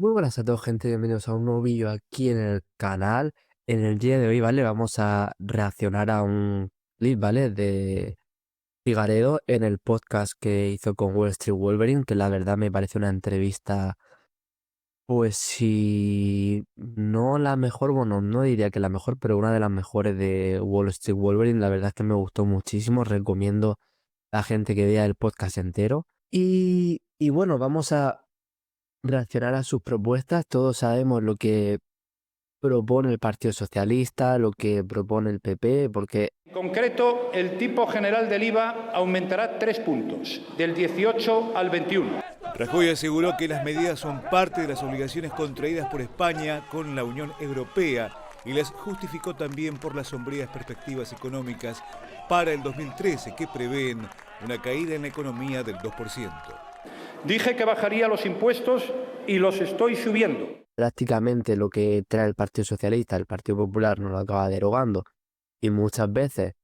Muy buenas a todos, gente. Bienvenidos a un nuevo vídeo aquí en el canal. En el día de hoy, ¿vale? Vamos a reaccionar a un clip, ¿vale? De Figaredo en el podcast que hizo con Wall Street Wolverine, que la verdad me parece una entrevista, pues si no la mejor, bueno, no diría que la mejor, pero una de las mejores de Wall Street Wolverine. La verdad es que me gustó muchísimo. Recomiendo a la gente que vea el podcast entero. Y bueno, vamos a reaccionar a sus propuestas. Todos sabemos lo que propone el Partido Socialista, lo que propone el PP, porque En concreto, el tipo general del IVA aumentará 3 puntos, del 18 al 21. Rajoy aseguró que las medidas son parte de las obligaciones contraídas por España con la Unión Europea y las justificó también por las sombrías perspectivas económicas para el 2013 que prevén una caída en la economía del 2%. Dije que bajaría los impuestos y los estoy subiendo. prácticamente lo que trae el Partido Socialista, el Partido Popular no lo acaba derogando y muchas veces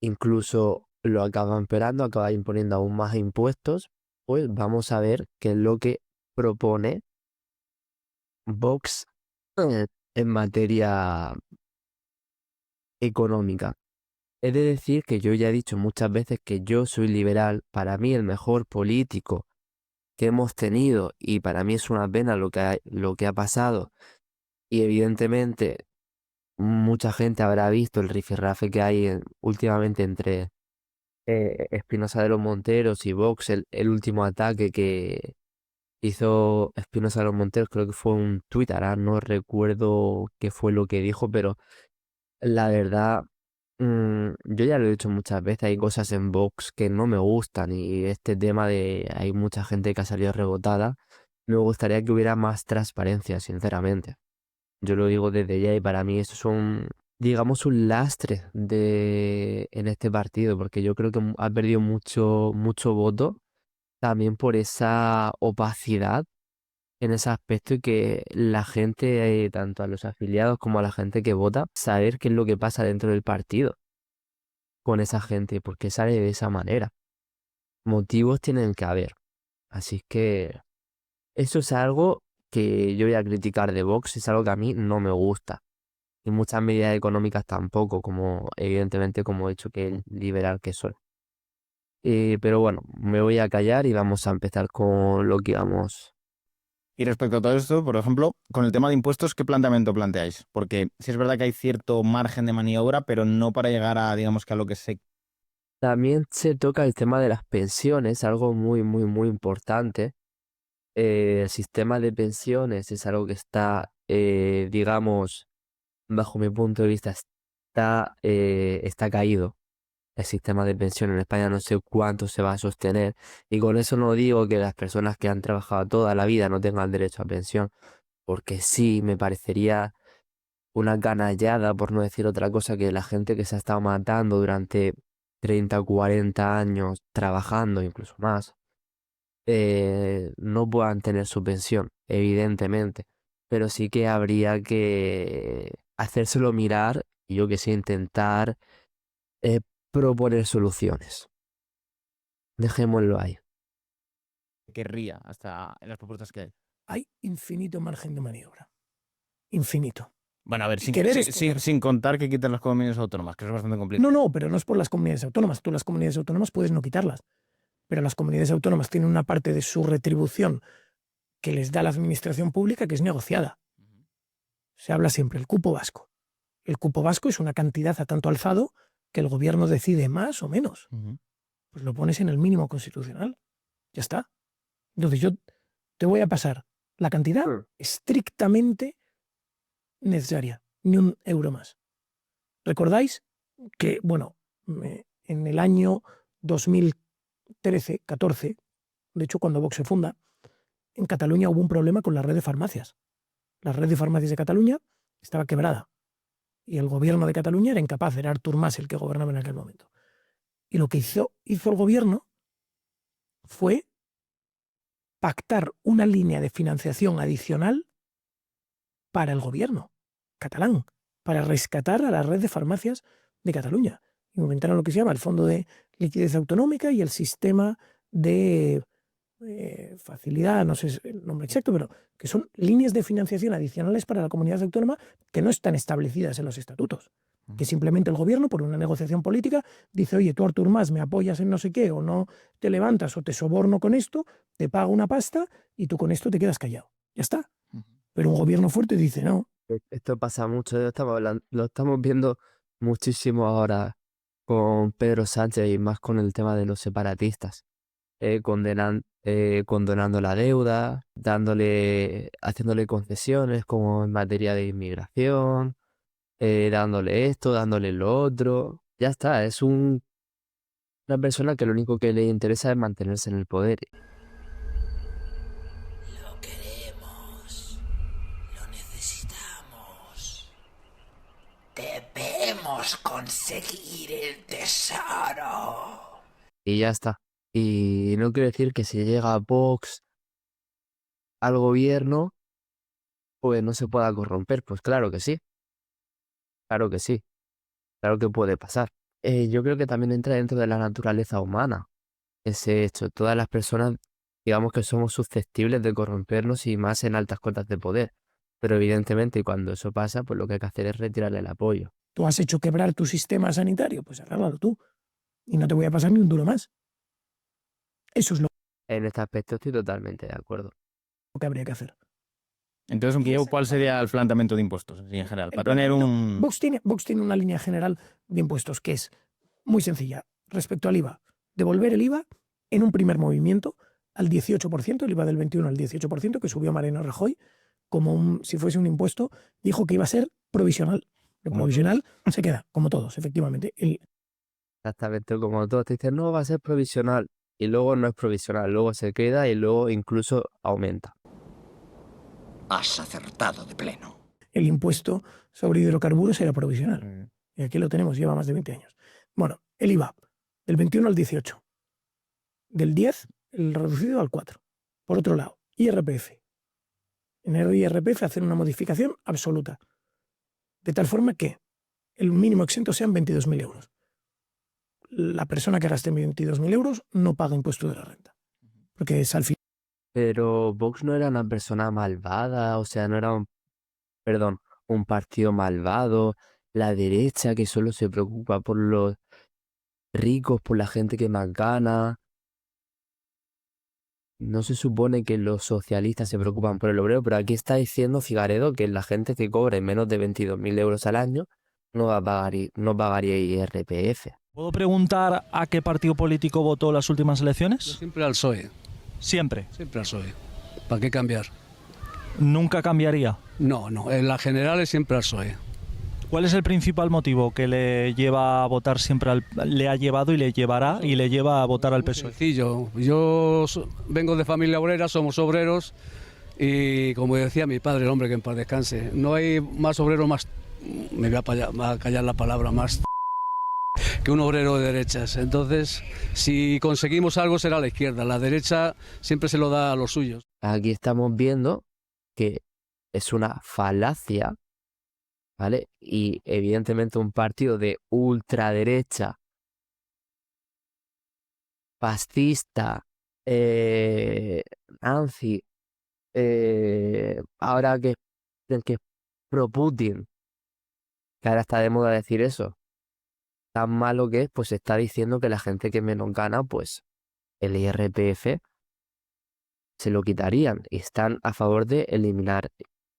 incluso lo acaba empeorando, acaba imponiendo aún más impuestos. Pues vamos a ver qué es lo que propone Vox en materia económica. He de decir que yo ya he dicho muchas veces que yo soy liberal. Para mí el mejor político que hemos tenido, y para mí es una pena lo que ha pasado, y evidentemente mucha gente habrá visto el rifirrafe que hay últimamente entre Espinosa de los Monteros y Vox, el último ataque que hizo Espinosa de los Monteros, creo que fue un tuit, ahora no recuerdo qué fue lo que dijo, pero la verdad, yo ya lo he dicho muchas veces, hay cosas en Vox que no me gustan, y este tema de hay mucha gente que ha salido rebotada. Me gustaría que hubiera más transparencia, sinceramente. Yo lo digo desde ya, y para mí eso es digamos, un lastre en este partido, porque yo creo que ha perdido mucho voto también por esa opacidad en ese aspecto, y que la gente, tanto a los afiliados como a la gente que vota, saber qué es lo que pasa dentro del partido con esa gente, por qué sale de esa manera. Motivos tienen que haber. Así que eso es algo que yo voy a criticar de Vox, es algo que a mí no me gusta. Y muchas medidas económicas tampoco, como evidentemente como he dicho que el liberal que soy. Pero bueno, me voy a callar y vamos a empezar con lo que íbamos. Y respecto a todo esto, por ejemplo, con el tema de impuestos, ¿qué planteamiento planteáis? Porque sí es verdad que hay cierto margen de maniobra, pero no para llegar a, digamos, que a lo que se... También se toca el tema de las pensiones, algo muy importante. El sistema de pensiones es algo que está, digamos, bajo mi punto de vista, está caído. El sistema de pensión en España no sé cuánto se va a sostener. Y con eso no digo que las personas que han trabajado toda la vida no tengan derecho a pensión, porque sí me parecería una canallada, por no decir otra cosa, que la gente que se ha estado matando durante 30 o 40 años trabajando, incluso más, no puedan tener su pensión, evidentemente. Pero sí que habría que hacérselo mirar y yo que sé, intentar eh, proponer soluciones. Dejémoslo ahí. querría hasta en las propuestas que hay. Hay infinito margen de maniobra. Infinito. Bueno, a ver, Y querer es poder. sin contar que quiten las comunidades autónomas, que eso es bastante complicado. No, pero no es por las comunidades autónomas. Tú las comunidades autónomas puedes no quitarlas, pero las comunidades autónomas tienen una parte de su retribución que les da la administración pública que es negociada. Se habla siempre el cupo vasco. El cupo vasco es una cantidad a tanto alzado que el gobierno decide más o menos. Pues lo pones en el mínimo constitucional. Ya está. Entonces yo te voy a pasar la cantidad estrictamente necesaria, ni un euro más. ¿Recordáis que, bueno, en el año 2013-14, de hecho cuando Vox se funda, en Cataluña hubo un problema con la red de farmacias? La red de farmacias de Cataluña estaba quebrada y el gobierno de Cataluña era incapaz, era Artur Mas el que gobernaba en aquel momento. Y lo que hizo el gobierno fue pactar una línea de financiación adicional para el gobierno catalán, para rescatar a la red de farmacias de Cataluña. Inventaron lo que se llama el Fondo de Liquidez Autonómica y el sistema de facilidad, no sé el nombre exacto, pero que son líneas de financiación adicionales para la comunidad autónoma que no están establecidas en los estatutos. Que simplemente el gobierno, por una negociación política, dice, oye, tú Artur Mas me apoyas en no sé qué, o no te levantas, o te soborno con esto, te pago una pasta y tú con esto te quedas callado. Ya está. Pero un gobierno fuerte dice, no. Esto pasa mucho, lo estamos viendo muchísimo ahora con Pedro Sánchez y más con el tema de los separatistas, condonando la deuda, haciéndole concesiones como en materia de inmigración, dándole esto, dándole lo otro. Ya está, es una persona que lo único que le interesa es mantenerse en el poder. Lo queremos, lo necesitamos. Debemos conseguir el tesoro. Y ya está. Y no quiero decir que si llega Vox al gobierno, pues no se pueda corromper. Pues claro que sí. Claro que sí. Claro que puede pasar. Yo creo que también entra dentro de la naturaleza humana ese hecho. Todas las personas, digamos que somos susceptibles de corrompernos y más en altas cotas de poder. Pero evidentemente cuando eso pasa, pues lo que hay que hacer es retirarle el apoyo. Tú has hecho quebrar tu sistema sanitario, pues arréglalo tú. Y no te voy a pasar ni un duro más. Eso es lo En este aspecto estoy totalmente de acuerdo. que habría que hacer. Entonces, Guilleu, ¿cuál sería el planteamiento de impuestos así en general? Para tener un... Vox tiene una línea general de impuestos que es muy sencilla. Respecto al IVA, devolver el IVA en un primer movimiento al 18%, el IVA del 21 al 18%, que subió Mariano Rajoy, como si fuese un impuesto, dijo que iba a ser provisional. Lo provisional se queda, como todos, efectivamente. Exactamente como todos te dicen, no, va a ser provisional. Y luego no es provisional, luego se queda y luego incluso aumenta. Has acertado de pleno. El impuesto sobre hidrocarburos era provisional. Y aquí lo tenemos, lleva más de 20 años. Bueno, el IVA, del 21 al 18. Del 10, el reducido al 4. Por otro lado, IRPF. En el IRPF hacer una modificación absoluta. De tal forma que el mínimo exento sean 22.000 euros. La persona que gaste 22.000 euros no paga impuesto de la renta. Porque es al fin. Pero Vox no era una persona malvada, o sea, no era un partido malvado, la derecha que solo se preocupa por los ricos, por la gente que más gana. No se supone que los socialistas se preocupan por el obrero, pero aquí está diciendo Figaredo que la gente que cobre menos de 22.000 euros al año no pagaría IRPF. ¿Puedo preguntar a qué partido político votó las últimas elecciones? Yo siempre al PSOE. Siempre. Siempre al PSOE. ¿Para qué cambiar? ¿Nunca cambiaría? No, en las generales siempre al PSOE. ¿Cuál es el principal motivo que le lleva a votar siempre le ha llevado y le llevará y le lleva a votar al PSOE? Sencillo. Yo vengo de familia obrera, somos obreros y como decía mi padre, el hombre que en paz descanse, no hay más obrero más, me voy a callar la palabra, más que un obrero de derechas. Entonces, si conseguimos algo será a la izquierda, la derecha siempre se lo da a los suyos. Aquí estamos viendo que es una falacia, ¿vale? Y evidentemente un partido de ultraderecha, fascista, nazi, ahora que es pro Putin, que ahora está de moda decir eso, tan malo que es, pues está diciendo que la gente que menos gana, pues el IRPF se lo quitarían y están a favor de eliminar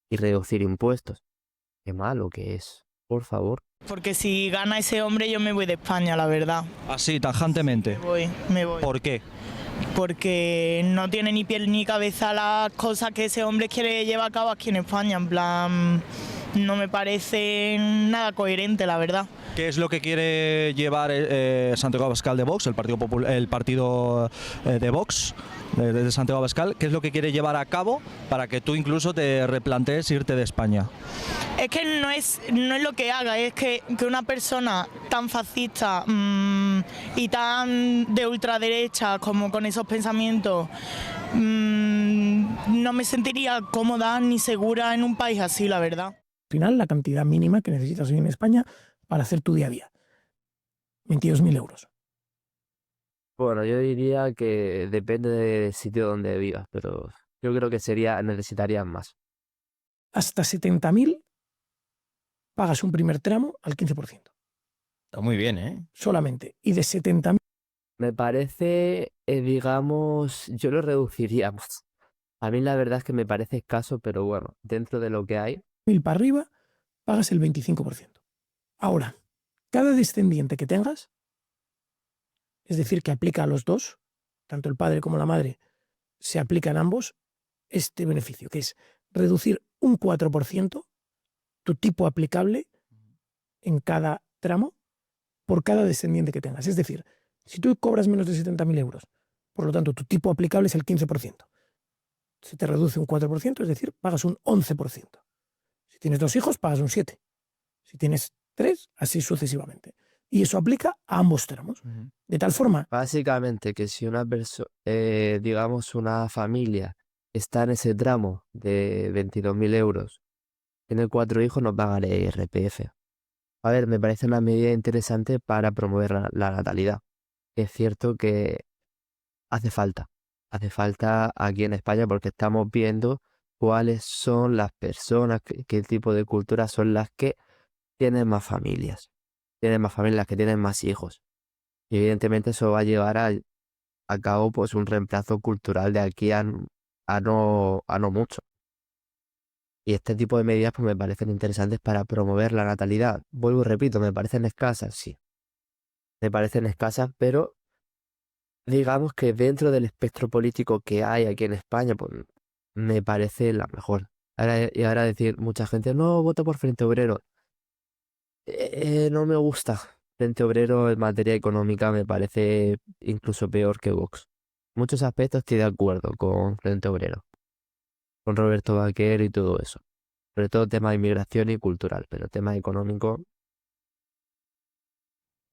y reducir impuestos. Qué malo que es, por favor. Porque si gana ese hombre yo me voy de España, la verdad. Así, tajantemente. Me voy. ¿Por qué? Porque no tiene ni piel ni cabeza las cosas que ese hombre quiere llevar a cabo aquí en España. En plan, no me parece nada coherente, la verdad. ¿Qué es lo que quiere llevar Santiago Abascal de Vox, el partido de Vox, de Santiago Abascal? ¿Qué es lo que quiere llevar a cabo para que tú incluso te replantees irte de España? Es que no es lo que haga, es que una persona tan fascista y tan de ultraderecha como con esos pensamientos, no me sentiría cómoda ni segura en un país así, la verdad. Al final, la cantidad mínima que necesitas hoy en España para hacer tu día a día, 22.000 euros. Bueno, yo diría que depende del sitio donde vivas, pero yo creo que necesitarías más. Hasta 70.000 pagas un primer tramo al 15%, Está muy bien, ¿eh? solamente. Y de 70.000 Me parece, digamos, yo lo reduciría más. A mí la verdad es que me parece escaso, pero bueno, dentro de lo que hay, para arriba, pagas el 25%. Ahora, cada descendiente que tengas, es decir, que aplica a los dos, tanto el padre como la madre, se aplican ambos este beneficio, que es reducir un 4% tu tipo aplicable en cada tramo por cada descendiente que tengas. Es decir, si tú cobras menos de 70.000 euros, por lo tanto, tu tipo aplicable es el 15%. Se te reduce un 4%, es decir, pagas un 11%. Si tienes 2 hijos, pagas un 7%. Si tienes 3, así sucesivamente. Y eso aplica a ambos tramos. De tal forma, básicamente que si una persona, digamos, una familia está en ese tramo de 22.000 euros, tiene 4 hijos, no pagará IRPF. A ver, me parece una medida interesante para promover la natalidad. Es cierto que hace falta. Hace falta aquí en España porque estamos viendo cuáles son las personas, qué tipo de culturas son las que tienen más familias. Tienen más familias, que tienen más hijos. Y evidentemente eso va a llevar a cabo pues un reemplazo cultural de aquí a no mucho. Y este tipo de medidas pues me parecen interesantes para promover la natalidad. Vuelvo y repito, me parecen escasas, sí. Me parecen escasas, pero digamos que dentro del espectro político que hay aquí en España, pues me parece la mejor. Y ahora decir mucha gente, no, voto por Frente Obrero. No me gusta. Frente Obrero en materia económica me parece incluso peor que Vox. En muchos aspectos estoy de acuerdo con Frente Obrero, con Roberto Vaquer y todo eso. Sobre todo tema de inmigración y cultural, pero tema económico,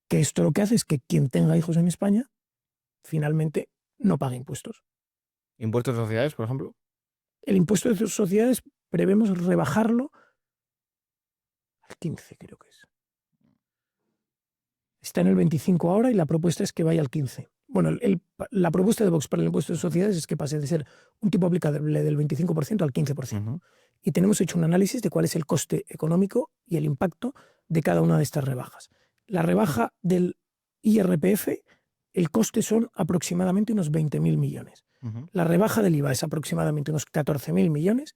que esto lo que hace es que quien tenga hijos en España, finalmente no pague impuestos. Impuestos de sociedades, por ejemplo. El impuesto de sociedades prevemos rebajarlo al 15, creo que es. Está en el 25 ahora y la propuesta es que vaya al 15. Bueno, la propuesta de Vox para el impuesto de sociedades es que pase de ser un tipo aplicable del 25% al 15%. Y tenemos hecho un análisis de cuál es el coste económico y el impacto de cada una de estas rebajas. La rebaja del IRPF, el coste son aproximadamente unos 20.000 millones. La rebaja del IVA es aproximadamente unos 14.000 millones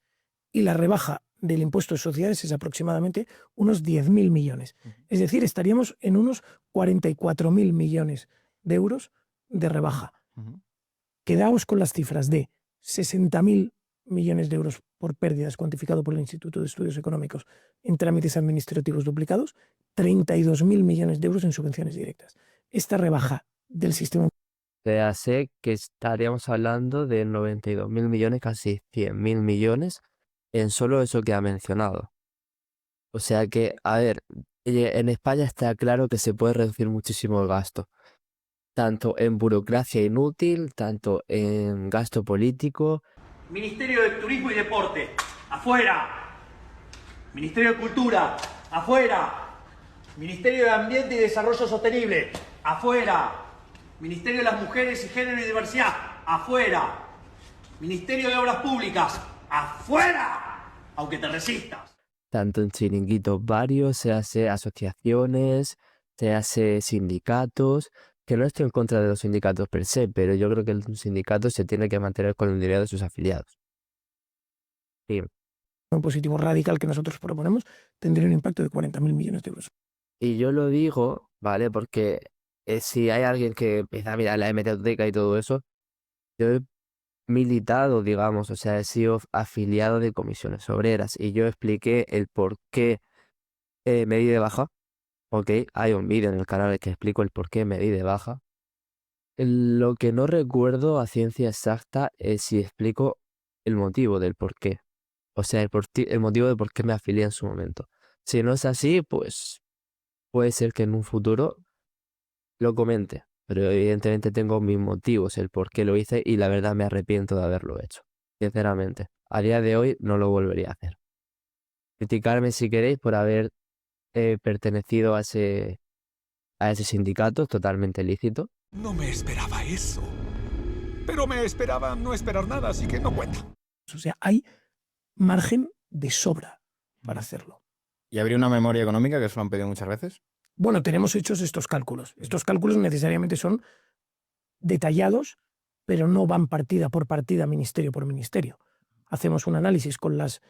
y la rebaja del impuesto de sociedades es aproximadamente unos 10.000 millones. Es decir, estaríamos en unos 44.000 millones de euros de rebaja. Quedaos con las cifras de 60.000 millones de euros por pérdidas cuantificado por el Instituto de Estudios Económicos en trámites administrativos duplicados, 32.000 millones de euros en subvenciones directas. Esta rebaja del sistema... se hace que estaríamos hablando de 92.000 millones, casi 100.000 millones en solo eso que ha mencionado. O sea que, a ver, en España está claro que se puede reducir muchísimo el gasto, tanto en burocracia inútil, tanto en gasto político. Ministerio de Turismo y Deporte, afuera. Ministerio de Cultura, afuera. Ministerio de Ambiente y Desarrollo Sostenible, afuera. Ministerio de las Mujeres y Género y Diversidad, afuera. Ministerio de Obras Públicas, afuera. Aunque te resistas. Tanto en chiringuitos varios, se hace asociaciones, se hace sindicatos, que no estoy en contra de los sindicatos per se, pero yo creo que el sindicato se tiene que mantener con el dinero de sus afiliados. Sí. Un positivo radical que nosotros proponemos tendría un impacto de 40.000 millones de euros. Y yo lo digo, ¿vale? Porque si hay alguien que empieza a mirar la hemeroteca y todo eso, yo he militado, digamos, o sea, he sido afiliado de comisiones obreras y yo expliqué el por qué me di de baja. Ok, hay un vídeo en el canal que explico el por qué me di de baja. Lo que no recuerdo a ciencia exacta es si explico el motivo del por qué. O sea, el motivo de por qué me afilié en su momento. Si no es así, pues puede ser que en un futuro lo comente. Pero evidentemente tengo mis motivos, el por qué lo hice y la verdad me arrepiento de haberlo hecho. Sinceramente, a día de hoy no lo volvería a hacer. Criticarme si queréis por haber pertenecido a ese sindicato, totalmente lícito. No me esperaba eso. Pero me esperaba no esperar nada, así que no cuenta. O sea, hay margen de sobra para hacerlo. ¿Y habría una memoria económica, que eso lo han pedido muchas veces? Bueno, tenemos hechos estos cálculos. Estos cálculos necesariamente son detallados, pero no van partida por partida, ministerio por ministerio. Hacemos un análisis con los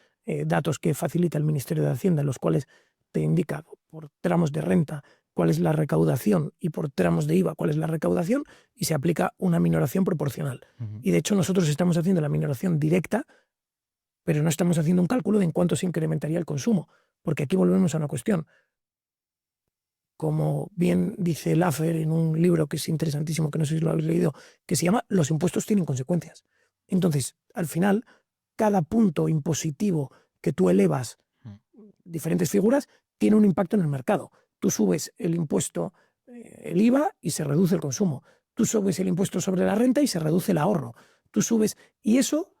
datos que facilita el Ministerio de Hacienda, en los cuales te indica por tramos de renta cuál es la recaudación y por tramos de IVA cuál es la recaudación, y se aplica una minoración proporcional. Y de hecho nosotros estamos haciendo la minoración directa, pero no estamos haciendo un cálculo de en cuánto se incrementaría el consumo, porque aquí volvemos a una cuestión. Como bien dice Laffer en un libro que es interesantísimo, que no sé si lo habéis leído, que se llama Los impuestos tienen consecuencias. Entonces, al final, cada punto impositivo que tú elevas diferentes figuras tiene un impacto en el mercado. Tú subes el impuesto, el IVA, y se reduce el consumo. Tú subes el impuesto sobre la renta y se reduce el ahorro. Tú subes... Y eso,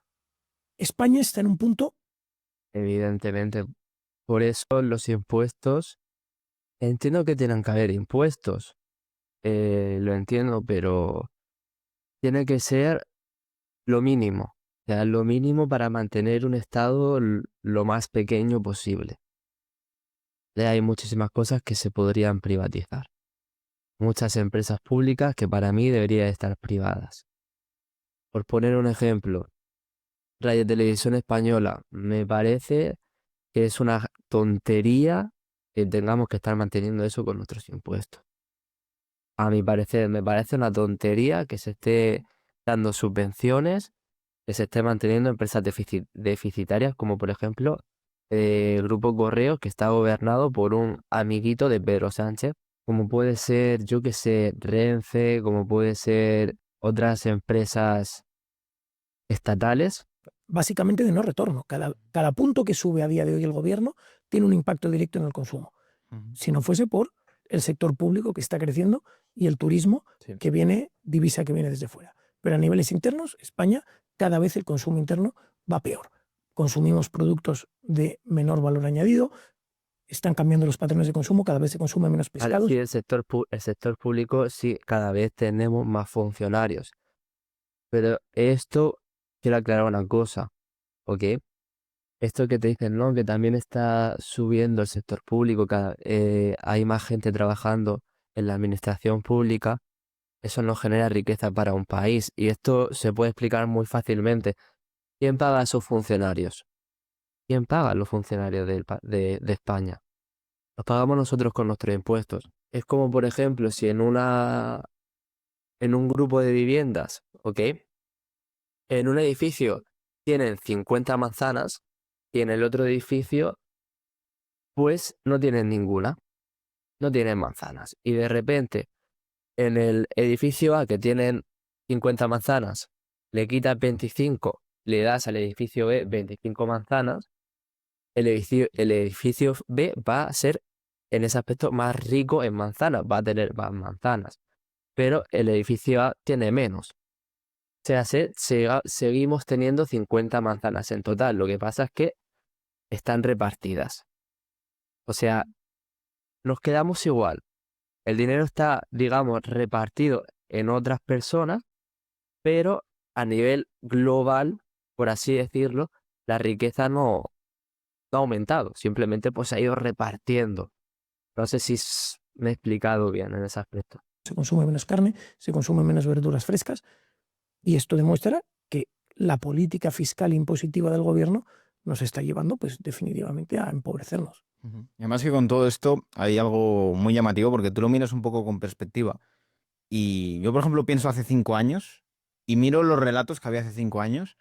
España está en un punto... Evidentemente. Por eso los impuestos... Entiendo que tienen que haber impuestos. Lo entiendo, pero tiene que ser lo mínimo. O sea, lo mínimo para mantener un estado lo más pequeño posible. Hay muchísimas cosas que se podrían privatizar. Muchas empresas públicas que para mí deberían estar privadas. Por poner un ejemplo, Radio Televisión Española, me parece que es una tontería que tengamos que estar manteniendo eso con nuestros impuestos. A mi parecer, me parece una tontería que se esté dando subvenciones, que se esté manteniendo empresas deficitarias, como por ejemplo el Grupo Correos, que está gobernado por un amiguito de Pedro Sánchez, como puede ser, yo que sé, Renfe, como puede ser otras empresas estatales. Básicamente de no retorno. Cada punto que sube a día de hoy el gobierno tiene un impacto directo en el consumo. Si no fuese por el sector público que está creciendo y el turismo que viene, divisa que viene desde fuera. Pero a niveles internos, España, cada vez el consumo interno va peor. Consumimos productos de menor valor añadido, están cambiando los patrones de consumo, cada vez se consume menos pescados. Sí, el sector público, sí, cada vez tenemos más funcionarios. Pero esto, quiero aclarar una cosa, ¿ok? Esto que te dicen, ¿no? Que también está subiendo el sector público, hay más gente trabajando en la administración pública, eso no genera riqueza para un país. Y esto se puede explicar muy fácilmente. ¿Quién paga a sus funcionarios? ¿Quién paga a los funcionarios de España? Los pagamos nosotros con nuestros impuestos. Es como, por ejemplo, si en un grupo de viviendas, ¿ok? En un edificio tienen 50 manzanas y en el otro edificio, pues no tienen ninguna. No tienen manzanas. Y de repente, en el edificio A, que tienen 50 manzanas, le quitas 25, le das al edificio B 25 manzanas, el edificio B va a ser, en ese aspecto, más rico en manzanas, va a tener más manzanas. Pero el edificio A tiene menos. O sea, seguimos teniendo 50 manzanas en total. Lo que pasa es que están repartidas. O sea, nos quedamos igual. El dinero está, digamos, repartido en otras personas, pero a nivel global, por así decirlo, la riqueza no ha aumentado. Simplemente pues se ha ido repartiendo. No sé si me he explicado bien en ese aspecto. Se consume menos carne, se consumen menos verduras frescas, y esto demuestra que la política fiscal impositiva del gobierno nos está llevando, pues definitivamente, a empobrecernos. Y además que con todo esto hay algo muy llamativo, porque tú lo miras un poco con perspectiva. Y yo, por ejemplo, pienso hace 5 años y miro los relatos que había hace 5 años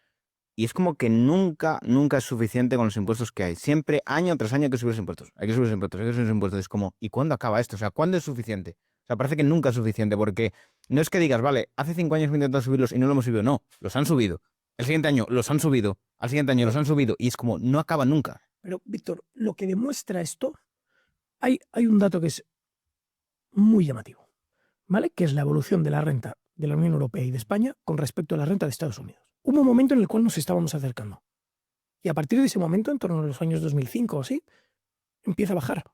y es como que nunca es suficiente con los impuestos que hay. Siempre, año tras año, hay que subir los impuestos. Hay que subir los impuestos, hay que subir los impuestos. Es como, ¿y cuándo acaba esto? O sea, ¿cuándo es suficiente? O sea, parece que nunca es suficiente, porque no es que digas, vale, hace 5 años me he intentado subirlos y no lo hemos subido. No, los han subido. El siguiente año los han subido. Al siguiente año los han subido. Y es como, no acaba nunca. Pero, Víctor, lo que demuestra esto, hay un dato que es muy llamativo, ¿vale? Que es la evolución de la renta de la Unión Europea y de España con respecto a la renta de Estados Unidos. Hubo un momento en el cual nos estábamos acercando. Y a partir de ese momento, en torno a los años 2005 o así, empieza a bajar.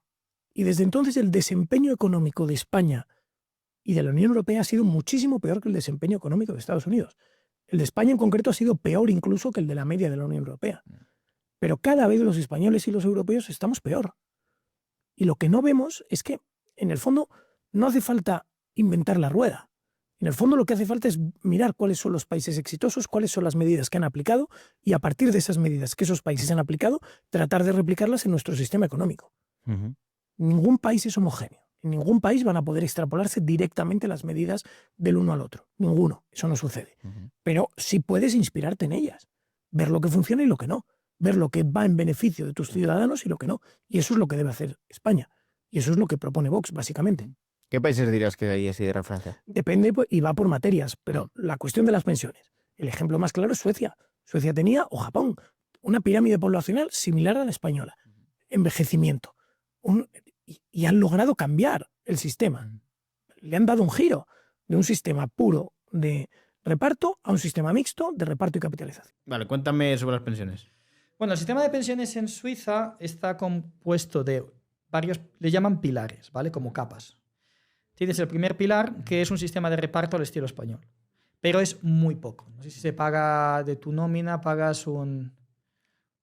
Y desde entonces el desempeño económico de España y de la Unión Europea ha sido muchísimo peor que el desempeño económico de Estados Unidos. El de España en concreto ha sido peor incluso que el de la media de la Unión Europea. Pero cada vez los españoles y los europeos estamos peor. Y lo que no vemos es que, en el fondo, no hace falta inventar la rueda. En el fondo lo que hace falta es mirar cuáles son los países exitosos, cuáles son las medidas que han aplicado y a partir de esas medidas que esos países han aplicado, tratar de replicarlas en nuestro sistema económico. Ningún país es homogéneo. En ningún país van a poder extrapolarse directamente las medidas del uno al otro. Ninguno. Eso no sucede. Pero sí puedes inspirarte en ellas. Ver lo que funciona y lo que no. Ver lo que va en beneficio de tus ciudadanos y lo que no. Y eso es lo que debe hacer España. Y eso es lo que propone Vox, básicamente. ¿Qué países dirías que ahí así de referencia? Depende y va por materias, pero la cuestión de las pensiones. El ejemplo más claro es Suecia. Suecia tenía, o Japón, una pirámide poblacional similar a la española. Envejecimiento. Y han logrado cambiar el sistema. Le han dado un giro de un sistema puro de reparto a un sistema mixto de reparto y capitalización. Vale, cuéntame sobre las pensiones. Bueno, el sistema de pensiones en Suiza está compuesto de varios, le llaman pilares, ¿vale? Como capas. Tienes el primer pilar, que es un sistema de reparto al estilo español, pero es muy poco. No sé si se paga de tu nómina, pagas un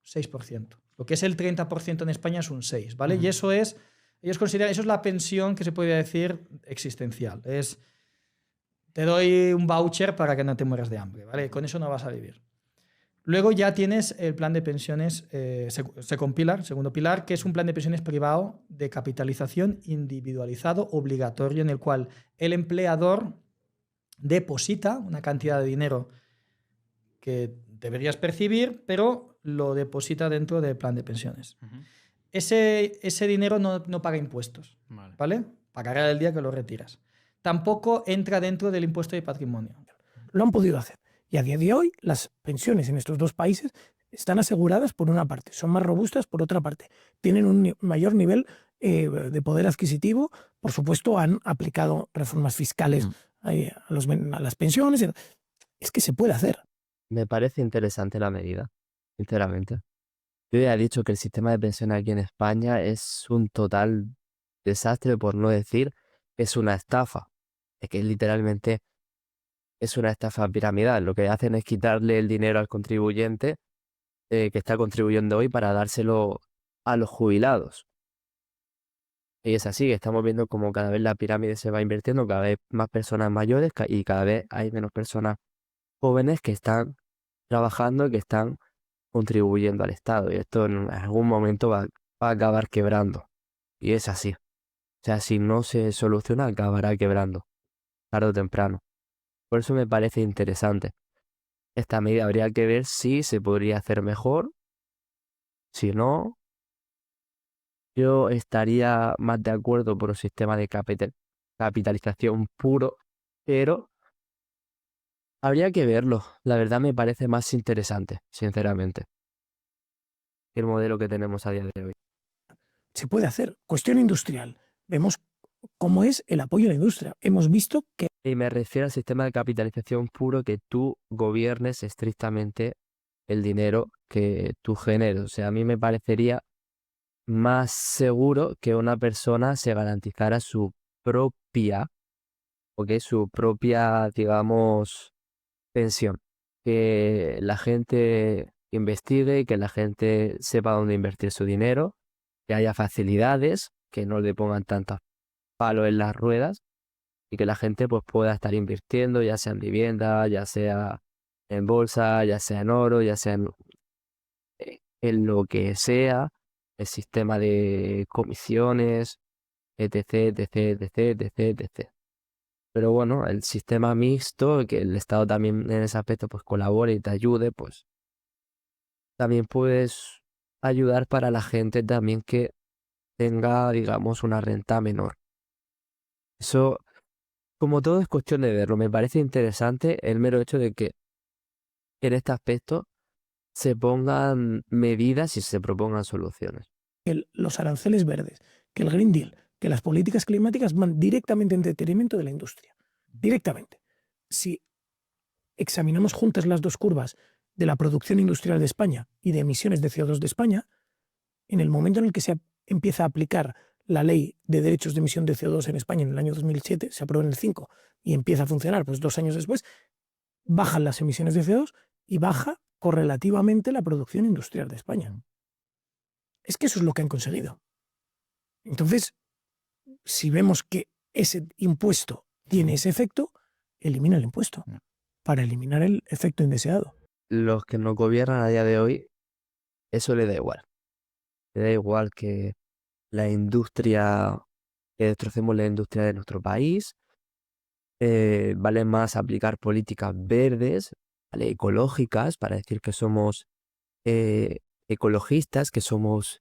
6%. Lo que es el 30% en España es un 6%, ¿vale? Y eso es, ellos consideran, eso es la pensión que se puede decir existencial. Es, te doy un voucher para que no te mueras de hambre, ¿vale? Con eso no vas a vivir. Luego ya tienes el plan de pensiones, segundo pilar, que es un plan de pensiones privado de capitalización individualizado obligatorio en el cual el empleador deposita una cantidad de dinero que deberías percibir, pero lo deposita dentro del plan de pensiones. Ese dinero no paga impuestos, ¿vale? Pagará el día que lo retiras. Tampoco entra dentro del impuesto de patrimonio. Lo han podido hacer. Y a día de hoy las pensiones en estos dos países están aseguradas por una parte, son más robustas por otra parte, tienen un mayor nivel de poder adquisitivo, por supuesto han aplicado reformas fiscales a las pensiones. Es que se puede hacer. Me parece interesante la medida, sinceramente. Yo ya he dicho que el sistema de pensiones aquí en España es un total desastre, por no decir que es una estafa. Es que literalmente es una estafa piramidal. Lo que hacen es quitarle el dinero al contribuyente que está contribuyendo hoy para dárselo a los jubilados. Y es así, estamos viendo como cada vez la pirámide se va invirtiendo, cada vez más personas mayores y cada vez hay menos personas jóvenes que están trabajando y que están contribuyendo al Estado. Y esto en algún momento va a acabar quebrando. Y es así. O sea, si no se soluciona, acabará quebrando, tarde o temprano. Por eso me parece interesante. Esta medida habría que ver si se podría hacer mejor. Si no, yo estaría más de acuerdo por un sistema de capitalización puro, pero habría que verlo. La verdad me parece más interesante, sinceramente, el modelo que tenemos a día de hoy. Se puede hacer. Cuestión industrial. Vemos cómo es el apoyo a la industria. Hemos visto que... Y me refiero al sistema de capitalización puro, que tú gobiernes estrictamente el dinero que tú generes. O sea, a mí me parecería más seguro que una persona se garantizara su propia, digamos, pensión. Que la gente investigue, que la gente sepa dónde invertir su dinero, que haya facilidades, que no le pongan tantos palos en las ruedas y que la gente pues pueda estar invirtiendo, ya sea en vivienda, ya sea en bolsa, ya sea en oro, ya sea en lo que sea, el sistema de comisiones, etc, etc, etc, etc, etc. Pero bueno, el sistema mixto, que el Estado también en ese aspecto pues colabore y te ayude, pues también puedes ayudar para la gente también que tenga, digamos, una renta menor. Eso, como todo es cuestión de verlo, me parece interesante el mero hecho de que en este aspecto se pongan medidas y se propongan soluciones. Los aranceles verdes, que el Green Deal, que las políticas climáticas van directamente en detrimento de la industria. Directamente. Si examinamos juntas las dos curvas de la producción industrial de España y de emisiones de CO2 de España, en el momento en el que se empieza a aplicar la ley de derechos de emisión de CO2 en España en el año 2007, se aprobó en el 5 y empieza a funcionar pues 2 años después, bajan las emisiones de CO2 y baja correlativamente la producción industrial de España. Es que eso es lo que han conseguido. Entonces, si vemos que ese impuesto tiene ese efecto, elimina el impuesto para eliminar el efecto indeseado. Los que nos gobiernan a día de hoy, eso le da igual. Le da igual que la industria, que destrocemos la industria de nuestro país. Vale más aplicar políticas verdes, ¿vale? Ecológicas, para decir que somos ecologistas, que somos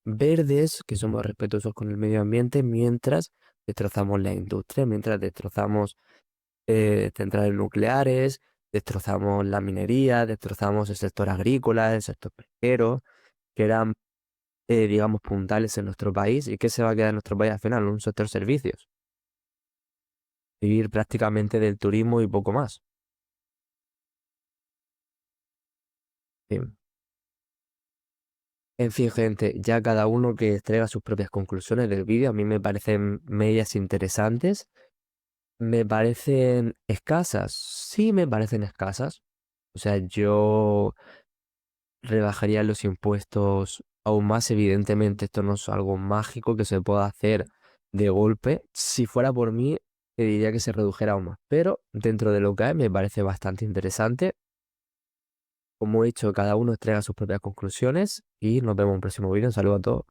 verdes, que somos respetuosos con el medio ambiente, mientras destrozamos la industria, mientras destrozamos centrales nucleares, destrozamos la minería, destrozamos el sector agrícola, el sector pesquero, que eran, digamos, puntales en nuestro país. ¿Y qué se va a quedar en nuestro país al final? Un sector servicios. Vivir prácticamente del turismo y poco más. Bien. En fin, gente, ya cada uno que extraiga sus propias conclusiones del vídeo. A mí me parecen medidas interesantes. ¿Me parecen escasas? Sí, me parecen escasas. O sea, yo rebajaría los impuestos aún más. Evidentemente, esto no es algo mágico que se pueda hacer de golpe. Si fuera por mí, te diría que se redujera aún más. Pero dentro de lo que hay, me parece bastante interesante. Como he dicho, cada uno extraiga sus propias conclusiones y nos vemos en un próximo vídeo. Un saludo a todos.